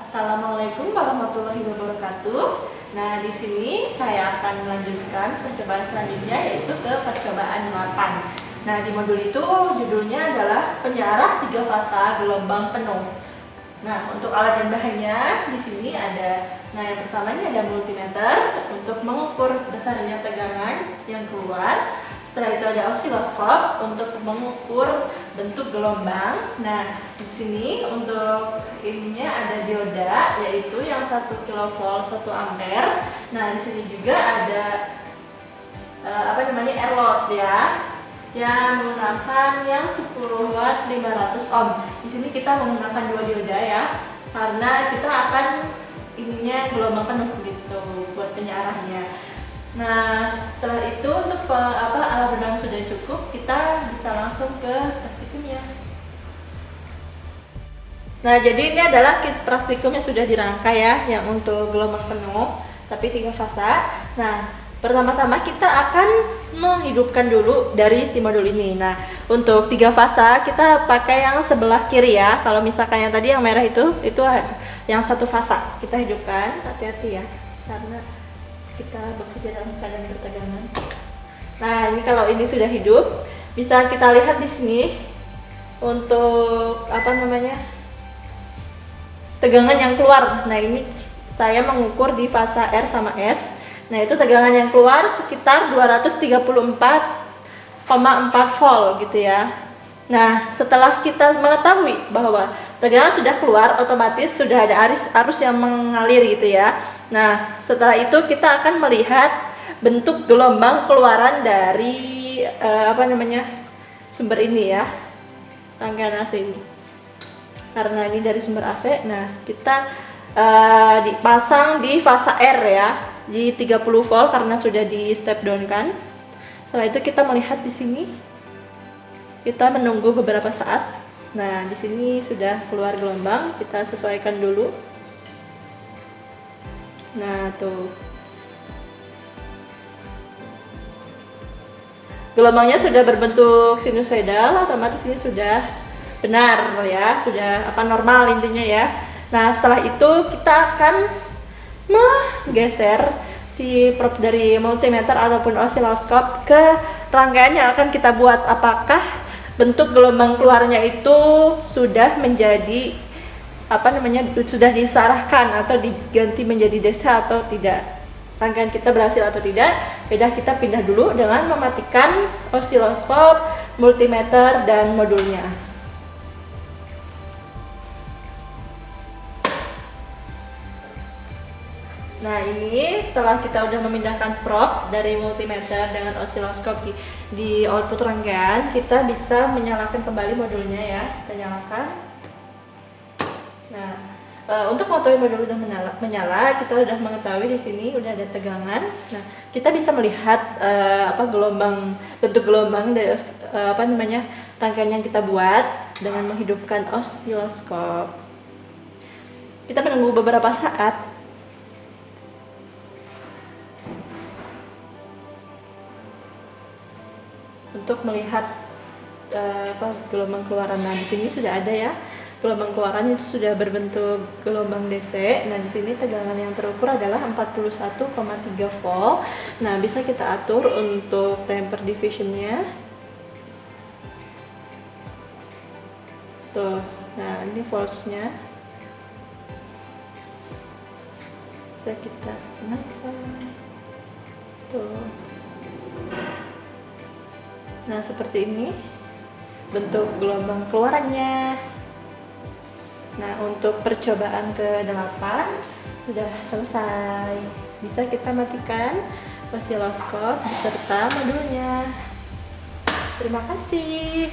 Assalamualaikum warahmatullahi wabarakatuh. Nah, di sini saya akan melanjutkan percobaan selanjutnya, yaitu ke percobaan 8. Nah, di modul itu judulnya adalah penjara 3 fasa gelombang penuh. Nah, untuk alat dan bahannya di sini ada, yang pertama ini ada multimeter untuk mengukur besarnya tegangan yang keluar. Setelah itu ada osiloskop untuk mengukur bentuk gelombang. Nah, di sini untuk ininya ada dioda, yaitu yang 1 kV 1 ampere. Nah, di sini juga ada airload ya, yang menggunakan yang 10 watt 500 ohm. Di sini kita menggunakan 2 dioda ya, karena kita akan ininya gelombang penuh gitu buat penyarahnya. Nah, setelah itu untuk alat berenang sudah cukup, kita bisa langsung ke praktikumnya. Nah, jadi ini adalah kit praktikum yang sudah dirangkai ya, yang untuk gelombang penuh, tapi 3 fasa. Nah, pertama-tama kita akan menghidupkan dulu dari si modul ini. Nah, untuk 3 fasa kita pakai yang sebelah kiri ya. Kalau misalkan yang tadi yang merah itu yang 1 fasa. Kita hidupkan, hati-hati ya, karena kita bekerja dalam keadaan bertegangan. Nah, ini kalau ini sudah hidup, bisa kita lihat di sini untuk tegangan yang keluar. Nah, ini saya mengukur di fasa R sama S. Nah, itu tegangan yang keluar sekitar 234,4 volt gitu ya. Nah, setelah kita mengetahui bahwa tegangan sudah keluar, otomatis sudah ada arus yang mengalir gitu ya. Nah, setelah itu kita akan melihat bentuk gelombang keluaran dari sumber ini ya, rangkaian AC ini. Karena ini dari sumber AC, nah kita dipasang di fasa R ya, di 30 volt karena sudah di step down kan. Setelah itu kita melihat di sini, kita menunggu beberapa saat. Nah, di sini sudah keluar gelombang, kita sesuaikan dulu. Nah, tuh. Gelombangnya sudah berbentuk sinusoidal, otomatis ini sudah benar ya, sudah normal intinya ya. Nah, setelah itu kita akan menggeser si probe dari multimeter ataupun osiloskop ke rangkaian yang akan kita buat. Apakah bentuk gelombang keluarnya itu sudah menjadi sudah disarahkan atau diganti menjadi DC atau tidak, rangkaian kita berhasil atau tidak. Kita pindah dulu dengan mematikan osiloskop, multimeter, dan modulnya. Nah, ini setelah kita udah memindahkan probe dari multimeter dengan osiloskop di output rangkaian, kita bisa menyalakan kembali modulnya ya. Kita nyalakan. Nah, untuk mengetahui modul udah menyala, kita udah mengetahui di sini udah ada tegangan. Nah, kita bisa melihat bentuk gelombang dari rangkaian yang kita buat dengan menghidupkan osiloskop. Kita menunggu beberapa saat. Untuk melihat gelombang keluaran. Nah, di sini sudah ada ya, gelombang keluaran itu sudah berbentuk gelombang DC. Nah, di sini tegangan yang terukur adalah 41,3 volt. Nah, bisa kita atur untuk temper divisionnya. Tuh, nah ini voltsnya. Bisa kita naikkan. Tuh. Nah, seperti ini bentuk gelombang keluarannya. Nah, untuk percobaan ke-8 sudah selesai. Bisa kita matikan osiloskop beserta modulnya. Terima kasih.